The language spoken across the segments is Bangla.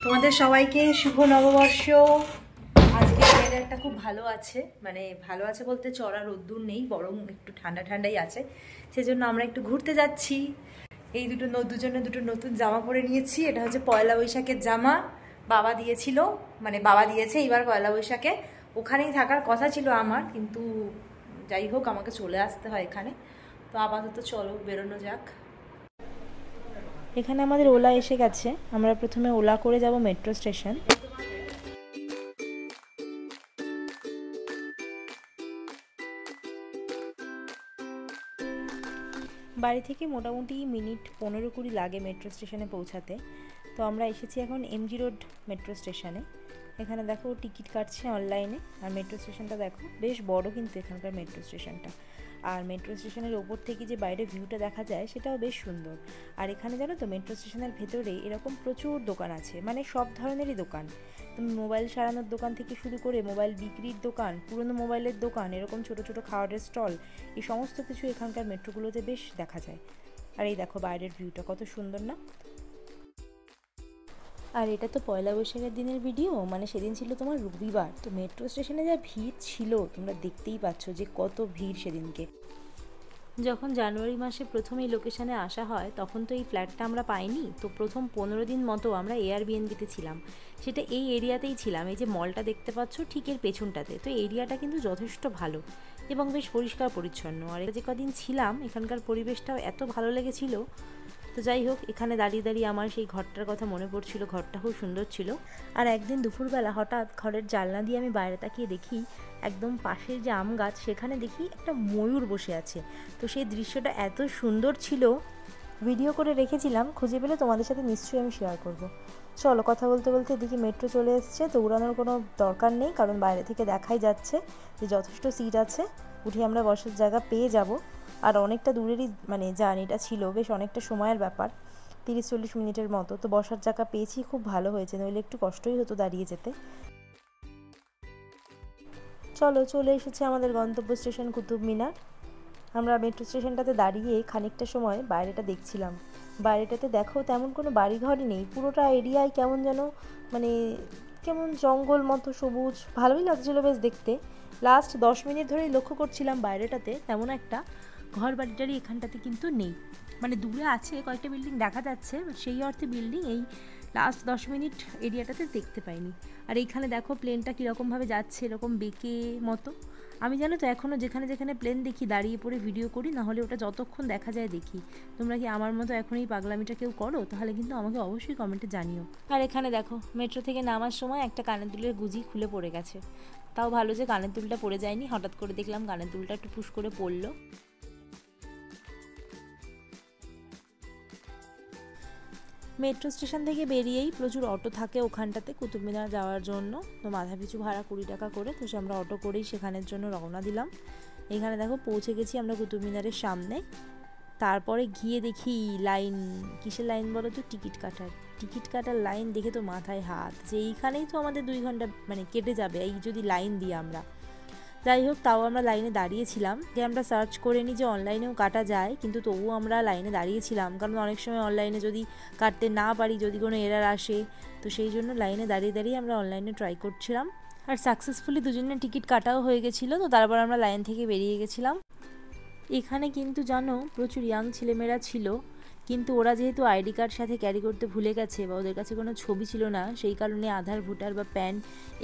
তোমাদের সবাইকে শুভ নববর্ষ। আজকে ওয়েদারটা খুব ভালো আছে, মানে ভালো আছে বলতে চড়া রোদ্দুর নেই, বরং একটু ঠান্ডা ঠান্ডাই আছে। সেজন্য আমরা একটু ঘুরতে যাচ্ছি। এই দুজনে দুটো নতুন জামা পরে নিয়েছি। এটা হচ্ছে পয়লা বৈশাখের জামা, বাবা দিয়েছিল, মানে বাবা দিয়েছে এইবার পয়লা বৈশাখে। ওখানেই থাকার কথা ছিল আমার, কিন্তু যাই হোক আমাকে চলে আসতে হয় এখানে। তো আপাতত চলো বেরোনো যাক। এখানে আমাদের ওলা এসে গেছে। আমরা প্রথমে ওলা করে যাব মেট্রো স্টেশন। বাড়ি থেকে মোটামুটি মিনিট 15-20 লাগে মেট্রো স্টেশনে পৌঁছাতে। তো আমরা এসেছি এখন এমজি রোড মেট্রো স্টেশনে। এখানে দেখো টিকিট কাটছে অনলাইনে। আর মেট্রো স্টেশনটা দেখো বেশ বড় কিন্তু এখানকার মেট্রো স্টেশনটা। আর মেট্রো স্টেশনের ওপর থেকে যে বাইরে ভিউটা দেখা যায় সেটাও বেশ সুন্দর। আর এখানে জানো তো মেট্রো স্টেশনের ভেতরে এরকম প্রচুর দোকান আছে, মানে সব ধরনেরই দোকান। তুমি মোবাইল সারানোর দোকান থেকে শুরু করে মোবাইল বিক্রির দোকান, পুরনো মোবাইলের দোকান, এরকম ছোট ছোট খাবারের স্টল, এই সমস্ত কিছু এখানকার মেট্রোগুলোতে বেশ দেখা যায়। আর এই দেখো বাইরের ভিউটা কত সুন্দর না? আর এটা তো পয়লা বৈশাখের দিনের ভিডিও, মানে সেদিন ছিল তোমার রবিবার। তো মেট্রো স্টেশনে যা ভিড় ছিল তোমরা দেখতেই পাচ্ছ যে কত ভিড় সেদিনকে। যখন জানুয়ারি মাসে প্রথম এই লোকেশানে আসা হয় তখন তো এই ফ্ল্যাটটা আমরা পাইনি। তো প্রথম 15 দিন মতো আমরা এয়ারবিএনবিতে ছিলাম। সেটা এই এরিয়াতেই ছিলাম, এই যে মলটা দেখতে পাচ্ছ ঠিক এর পেছনটাতে। তো এরিয়াটা কিন্তু যথেষ্ট ভালো এবং বেশ পরিষ্কার পরিচ্ছন্ন। আর যে কদিন ছিলাম এখানকার পরিবেশটাও এত ভালো লেগেছিল। তো যাই হোক, এখানে দাঁড়িয়ে দাঁড়িয়ে আমার সেই ঘরটার কথা মনে পড়ছিল। ঘরটা খুব সুন্দর ছিল। আর একদিন দুপুরবেলা হঠাৎ ঘরের জানলা দিয়ে আমি বাইরে তাকিয়ে দেখি একদম পাশের যে আম গাছ সেখানে দেখি একটা ময়ূর বসে আছে। তো সেই দৃশ্যটা এত সুন্দর ছিল, ভিডিও করে রেখেছিলাম, খুঁজে পেলে তোমাদের সাথে নিশ্চয়ই আমি শেয়ার করব। চলো, কথা বলতে বলতে এদিকে মেট্রো চলে এসছে। তো উড়ানোর কোনো দরকার নেই, কারণ বাইরে থেকে দেখাই যাচ্ছে যে যথেষ্ট সিট আছে, উঠে আমরা বসার জায়গা পেয়ে যাব। আর অনেকটা দূরেরই মানে জার্নিটা ছিল, বেশ অনেকটা সময়ের ব্যাপার, 30-40 মিনিটের মতো। তো বসার জায়গা পেয়েছি, খুব ভালো হয়েছে, নইলে একটু কষ্টই হতো দাঁড়িয়ে যেতে। চলো, চলে এসেছে আমাদের গন্তব্য স্টেশন কুতুব মিনার। আমরা মেট্রো স্টেশনটাতে দাঁড়িয়ে খানিকটা সময় বাইরেটা দেখছিলাম। বাইরেটাতে দেখো তেমন কোনো বাড়িঘরই নেই, পুরোটা এরিয়ায় কেমন যেন মানে কেমন জঙ্গল মতো সবুজ, ভালোই লাগছিলো বেশ দেখতে। লাস্ট 10 মিনিট ধরেই লক্ষ্য করছিলাম বাইরেটাতে তেমন একটা ঘর বাড়িটারি এখানটাতে কিন্তু নেই। মানে দূরে আছে কয়েকটা বিল্ডিং দেখা যাচ্ছে, সেই অর্থে বিল্ডিং এই লাস্ট 10 মিনিট এরিয়াটাতে দেখতে পাইনি। আর এইখানে দেখো প্লেনটা কীরকমভাবে যাচ্ছে, এরকম বেঁকে মতো। আমি জানো তো এখনও যেখানে যেখানে প্লেন দেখি দাঁড়িয়ে পড়ে ভিডিও করি, না হলে ওটা যতক্ষণ দেখা যায় দেখি। তোমরা কি আমার মতো এখন এই পাগলামিটা কেউ করো? তাহলে কিন্তু আমাকে অবশ্যই কমেন্টে জানিও। আর এখানে দেখো মেট্রো থেকে নামার সময় একটা কানের দুলের গুজি খুলে পড়ে গেছে। তাও ভালো যে কানের দুলটা পড়ে যায়নি, হঠাৎ করে দেখলাম কানের দুলটা একটু ফুস করে পড়লো। মেট্রো স্টেশন থেকে বেরিয়েই প্রচুর অটো থাকে ওখানটাতে কুতুব মিনার যাওয়ার জন্য। তো মাথা পিছু ভাড়া 20 টাকা করে। তো আমরা অটো করেই সেখানের জন্য রওনা দিলাম। এখানে দেখো পৌঁছে গেছি আমরা কুতুব মিনারের সামনে। তারপরে গিয়ে দেখি লাইন, কিসের লাইন বলো তো? টিকিট কাটার লাইন দেখে তো মাথায় হাত, যে এইখানেই তো আমাদের 2 ঘন্টা মানে কেটে যাবে এই যদি লাইন দিই আমরা। যাই হোক, তাও আমরা লাইনে দাঁড়িয়েছিলাম। যে আমরা সার্চ করে নিই যে অনলাইনেও কাটা যায়, কিন্তু তবুও আমরা লাইনে দাঁড়িয়েছিলাম, কারণ অনেক সময় অনলাইনে যদি কাটতে না পারি, যদি কোনো এরার আসে, তো সেই জন্য লাইনে দাঁড়িয়ে দাঁড়িয়ে আমরা অনলাইনে ট্রাই করছিলাম। আর সাকসেসফুলি দুজনের টিকিট কাটাও হয়ে গেছিলো। তো তারপর আমরা লাইন থেকে বেরিয়ে গেছিলাম। এখানে কিন্তু জানো প্রচুর ইয়াং ছেলেমেয়েরা ছিল, কিন্তু ওরা যেহেতু আইডি কার্ড সাথে ক্যারি করতে ভুলে গেছে বা ওদের কাছে কোনো ছবি ছিল না, সেই কারণে আধার, ভোটার বা প্যান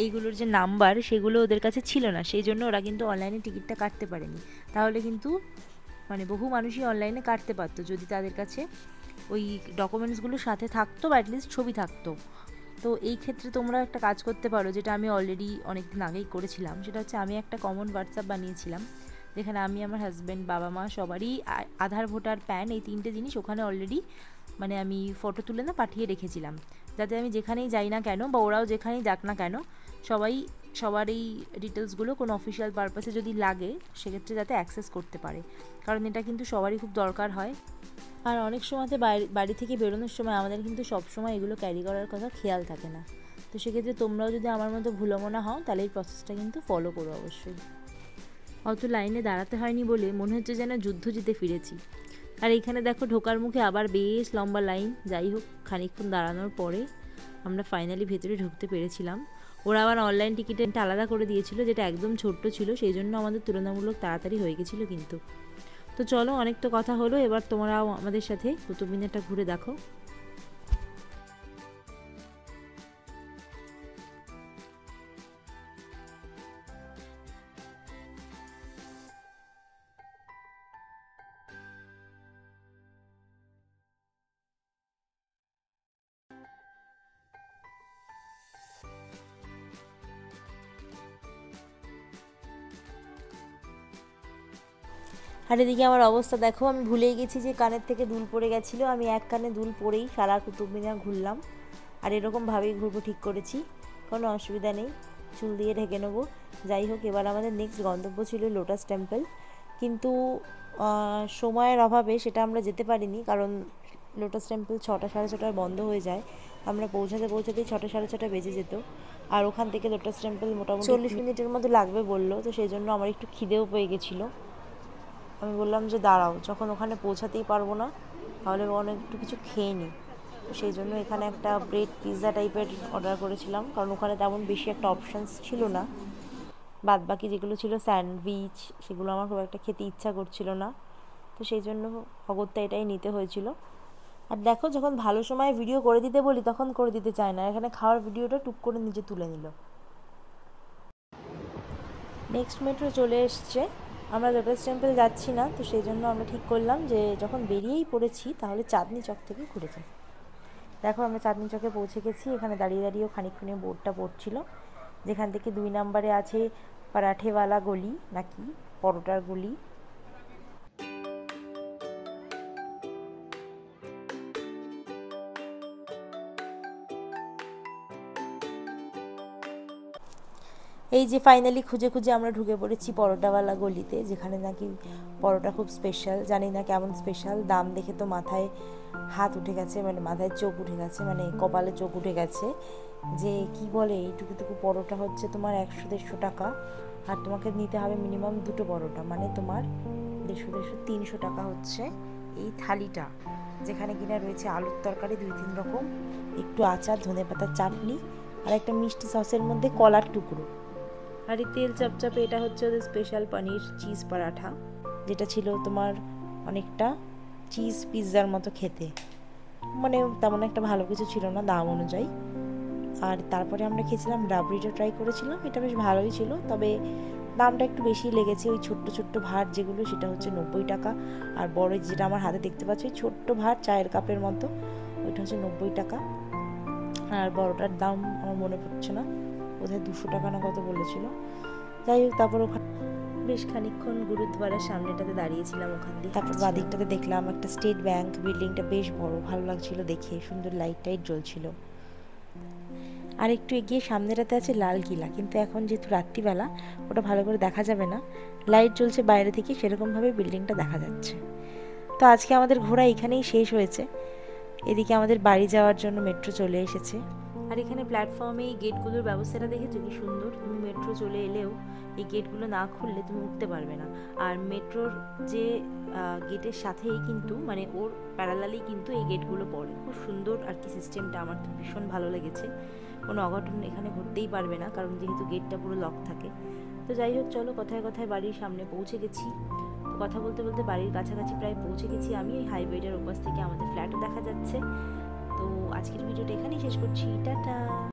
এইগুলোর যে নাম্বার সেগুলো ওদের কাছে ছিল না, সেই জন্য ওরা কিন্তু অনলাইনে টিকিটটা কাটতে পারেনি। তাহলে কিন্তু মানে বহু মানুষই অনলাইনে কাটতে পারতো যদি তাদের কাছে ওই ডকুমেন্টসগুলো সাথে থাকতো বা অ্যাটলিস্ট ছবি থাকতো। তো এই ক্ষেত্রে তোমরা একটা কাজ করতে পারো, যেটা আমি অলরেডি অনেক দিন আগেই করেছিলাম। সেটা হচ্ছে আমি একটা কমন হোয়াটসঅ্যাপ বানিয়েছিলাম, যেখানে আমি, আমার হাজব্যান্ড, বাবা মা সবারই আধার, ভোটার, প্যান এই 3টে জিনিস ওখানে অলরেডি মানে আমি ফটো তুলে না পাঠিয়ে রেখেছিলাম, যাতে আমি যেখানেই যাই না কেন বা ওরাও যেখানেই যাক না কেন সবার এই ডিটেলসগুলো কোনো অফিসিয়াল পারপাসে যদি লাগে সেক্ষেত্রে যাতে অ্যাক্সেস করতে পারে, কারণ এটা কিন্তু সবারই খুব দরকার হয়। আর অনেক সময়তে বাড়ি থেকে বেরোনোর সময় আমাদের কিন্তু সবসময় এগুলো ক্যারি করার কথা খেয়াল থাকে না। তো সেক্ষেত্রে তোমরাও যদি আমার মতো ভুলমনা হও তাহলে এই প্রসেসটা কিন্তু ফলো করো অবশ্যই। অত লাইনে দাঁড়াতে হয়নি বলে মনে হচ্ছে যেন যুদ্ধ জিতে ফিরেছি। আর এইখানে দেখো ঢোকার মুখে আবার বেশ লম্বা লাইন। যাই হোক, খানিকক্ষণ দাঁড়ানোর পরে আমরা ফাইনালি ভেতরে ঢুকতে পেরেছিলাম। ওরা আবার অনলাইন টিকিটটা আলাদা করে দিয়েছিল, যেটা একদম ছোট্ট ছিল, সেই জন্য আমাদের তুলনামূলক তাড়াতাড়ি হয়ে গেছিলো কিন্তু। তো চলো, অনেক তো কথা হলো, এবার তোমরাও আমাদের সাথে কুতুব মিনারটা ঘুরে দেখো। আর এদিকে আমার অবস্থা দেখো, আমি ভুলেই গেছি যে কানের থেকে দুল পড়ে গেছিলো। আমি এক কানে দুল পরেই সারা কুতুব মিনার ঘুরলাম। আর এরকমভাবেই ঘুরবো ঠিক করেছি, কোনো অসুবিধা নেই, চুল দিয়ে ঢেকে নেবো। যাই হোক, এবার আমাদের নেক্সট গন্তব্য ছিল লোটাস টেম্পল, কিন্তু সময়ের অভাবে সেটা আমরা যেতে পারিনি, কারণ লোটাস টেম্পল 6টা সাড়ে 6টায় বন্ধ হয়ে যায়। আমরা পৌঁছাতেই 6টা সাড়ে 6টা বেজে যেত। আর ওখান থেকে লোটাস টেম্পল মোটামুটি 40 মিনিটের মতো লাগবে বললো। তো সেই জন্য আমার একটু খিদেও পেয়ে গেছিলো। আমি বললাম যে দাঁড়াও, যখন ওখানে পৌঁছাতেই পারবো না তাহলে অনেক একটু কিছু খেয়ে নিই। তো সেই জন্য এখানে একটা ব্রেড পিৎজা টাইপের অর্ডার করেছিলাম, কারণ ওখানে তেমন বেশি একটা অপশানস ছিল না। বাদ বাকি যেগুলো ছিল স্যান্ডউইচ, সেগুলো আমার খুব একটা খেতে ইচ্ছা করছিল না। তো সেই জন্য অগত্যা এটাই নিতে হয়েছিল। আর দেখো, যখন ভালো সময় ভিডিও করে দিতে বলি তখন করে দিতে চায় না, এখানে খাওয়ার ভিডিওটা টুক করে নিজে তুলে নিল। নেক্সট মেট্রো চলে এসছে। আমরা লোটাস টেম্পল যাচ্ছি না, তো সেই জন্য আমরা ঠিক করলাম যে যখন বেরিয়েই পড়েছি তাহলে চাঁদনি চক থেকে ঘুরে যাই। দেখো, আমরা চাঁদনি চকে পৌঁছে গেছি। এখানে দাঁড়িয়ে দাঁড়িয়েও খানিকক্ষণে বোর্ডটা পড়ছিল, যেখান থেকে 2 নম্বরে আছে পরাঠেওয়ালা গলি নাকি পরোটার গলি। এই যে ফাইনালি খুঁজে খুঁজে আমরা ঢুকে পড়েছি পরোটাওয়ালা গলিতে, যেখানে নাকি পরোটা খুব স্পেশাল। জানি না কেমন স্পেশাল, দাম দেখে তো মাথায় হাত উঠে গেছে, মানে মাথায় চোখ উঠে গেছে, মানে কপালে চোখ উঠে গেছে। যে কি বলে, এইটুকু পরোটা হচ্ছে তোমার 100-150 টাকা, আর তোমাকে নিতে হবে মিনিমাম 2টো পরোটা, মানে তোমার 150-300 টাকা হচ্ছে এই থালিটা, যেখানে কিনা রয়েছে আলুর তরকারি 2-3 রকম, একটু আচার, ধনেপাতার চাটনি, আর একটা মিষ্টি সসের মধ্যে কলার টুকরো। আর এই তেল চাপচাপে এটা হচ্ছে ওদের স্পেশাল পনির চিজ পরাঠা, যেটা ছিল তোমার অনেকটা চিজ পিৎজার মতো খেতে, মানে তেমন একটা ভালো কিছু ছিল না দাম অনুযায়ী। আর তারপরে আমরা খেয়েছিলাম রাবড়িটা, ট্রাই করেছিলাম, এটা বেশ ভালোই ছিল, তবে দামটা একটু বেশি লেগেছে। ওই ছোট্ট ছোট্ট ভাত যেগুলো, সেটা হচ্ছে 90 টাকা, আর বড় যেটা আমার হাতে দেখতে পাচ্ছি ওই ছোট্ট ভাত চায়ের কাপের মতো, ওইটা হচ্ছে 90 টাকা। আর বড়টার দাম আমার মনে পড়ছে না, বোধহয় 200 টাকা না কত বলেছিল। যাই হোক, তারপর ওখানে বেশ খানিকক্ষণ গুরুদ্বারার সামনেটাতে দাঁড়িয়েছিলাম, ওখান দিয়ে তারপর বাদিকটাতে দেখলাম একটা স্টেট ব্যাংক, বিল্ডিংটা বেশ বড়, ভালো লাগছিল দেখে, সুন্দর লাইট টাইট জ্বলছিল। আর একটু এগিয়ে সামনেটাতে আছে লাল কিলা, কিন্তু এখন যেহেতু রাত্রিবেলা ওটা ভালো করে দেখা যাবে না, লাইট জ্বলছে বাইরে থেকে, সেরকমভাবে বিল্ডিংটা দেখা যাচ্ছে। তো আজকে আমাদের ঘোরা এখানেই শেষ হয়েছে। এদিকে আমাদের বাড়ি যাওয়ার জন্য মেট্রো চলে এসেছে। আর এখানে প্ল্যাটফর্মে এই গেটগুলোর ব্যবস্থাটা দেখেছো কি সুন্দর। তুমি মেট্রো চলে এলেও এই গেটগুলো না খুললে তুমি উঠতে পারবে না। আর মেট্রোর যে গেটের সাথেই কিন্তু, মানে ওর প্যারালালেই কিন্তু এই গেটগুলো পড়ে। খুব সুন্দর আর কি সিস্টেমটা, আমার তো ভীষণ ভালো লেগেছে। কোনো অঘটন এখানে ঘটতেই পারবে না, কারণ যেহেতু গেটটা পুরো লক থাকে। তো যাই হোক, চলো, কথায় কথায় বাড়ির সামনে পৌঁছে গেছি। কথা বলতে বলতে বাড়ির কাছাকাছি প্রায় পৌঁছে গেছি আমি। ওই হাইওয়েটার ওপাশ থেকে আমাদের ফ্ল্যাটও দেখা যাচ্ছে। তো আজকের ভিডিওটা এখানেই শেষ করছি, টাটা।